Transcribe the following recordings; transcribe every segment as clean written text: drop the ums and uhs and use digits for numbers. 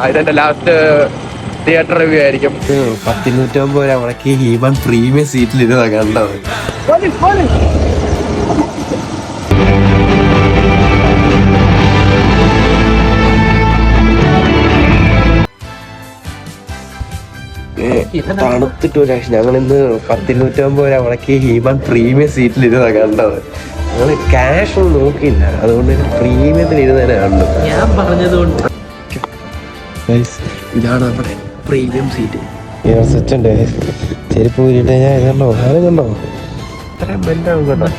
ഇതെന്റെ last theatre review ആയിരിക്കും. 1,250 രൂപ മുടക്കി ഹീമാൻ പ്രീമിയം സീറ്റിൽ ഇരുന്നാ കണ്ടത്. തണുത്തിട്ട് ഒരു ആക്ഷൻ. ഞങ്ങളിന്ന് 1,250 രൂപ മുടക്കി ഹീമാൻ പ്രീമിയം സീറ്റിൽ ഇരുന്നാ കണ്ടത്. ഞങ്ങള് ക്യാഷ് ഒന്നും നോക്കിയില്ല, അതുകൊണ്ട് പ്രീമിയത്തിൽ ഇരുന്നതിനെ കണ്ടു. ഞാൻ പറഞ്ഞതുകൊണ്ട് ഇതാണ് നമ്മുടെ പ്രീമിയം സീറ്റ്. സെറ്റ് ഉണ്ട്. ചെരുപ്പ് ഊരിയിട്ട് ഞാൻ ഇതുണ്ടോ, ആരും കണ്ടോ? ഇത്രയും ബെൻഡാവും കേട്ടോ.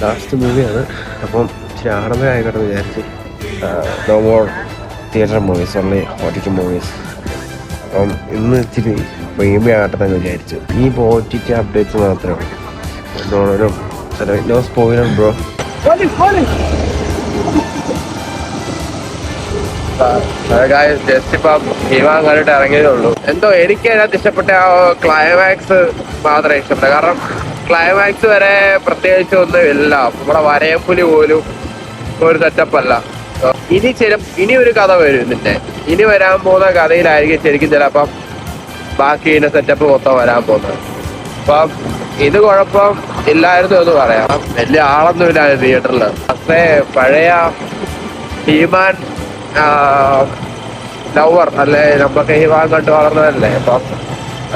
ലാസ്റ്റ് മൂവിയാണ്, അപ്പം ഇച്ചിരി ആഡംബരം ആയിക്കോട്ടെ വിചാരിച്ച്. No more theatre movies, only OTT movies. അപ്പം ഇന്ന് ഇച്ചിരി പ്രീമിയം ആകട്ടെന്ന് വിചാരിച്ചു. ഈ OTT അപ്ഡേറ്റ്സ് മാത്രമേ ഉള്ളൂ. No spoiler bro. ജസ്റ്റ് ഇപ്പം ഹീമാൻ കണ്ടിട്ട് ഇറങ്ങിയതേ ഉള്ളൂ. എന്തോ എനിക്ക് അതിനകത്ത് ഇഷ്ടപ്പെട്ട ആ ക്ലൈമാക്സ് മാത്രമേ ഇഷ്ടപ്പെട്ട. കാരണം ക്ലൈമാക്സ് വരെ പ്രത്യേകിച്ച് ഒന്നും ഇല്ല. നമ്മുടെ വരയപ്പുലി പോലും ഒരു സെറ്റപ്പ് അല്ല. ഇനി ഒരു കഥ വരും ഇതിന്റെ. ഇനി വരാൻ പോകുന്ന കഥയിലായിരിക്കും ശരിക്കും ചിലപ്പം ബാക്കി ഇതിന്റെ സെറ്റപ്പ് മൊത്തം വരാൻ പോകുന്നത്. അപ്പം ഇത് കുഴപ്പം ഇല്ലായിരുന്നു എന്ന് പറയാം. വലിയ ആളൊന്നുമില്ല തിയേറ്ററിൽ. പക്ഷേ പഴയ ഹീമാൻ ലവർ അല്ലേ, നമുക്ക് ഹീമാൻ കണ്ടു വളർന്നതല്ലേ. അപ്പം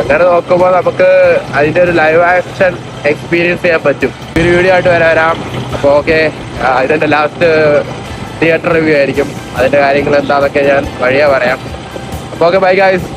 അങ്ങനെ നോക്കുമ്പോൾ നമുക്ക് അതിന്റെ ഒരു ലൈവ് ആക്ഷൻ എക്സ്പീരിയൻസ് ചെയ്യാൻ പറ്റും. ഒരു വീഡിയോ ആയിട്ട് വരാം. അപ്പോൾ ഓക്കെ, ഇതെന്റെ ലാസ്റ്റ് തിയേറ്റർ റിവ്യൂ ആയിരിക്കും. അതിന്റെ കാര്യങ്ങൾ എന്താണെന്നൊക്കെ ഞാൻ വഴിയാ പറയാം. അപ്പോൾ ഓക്കെ, ബൈ ഗൈസ്.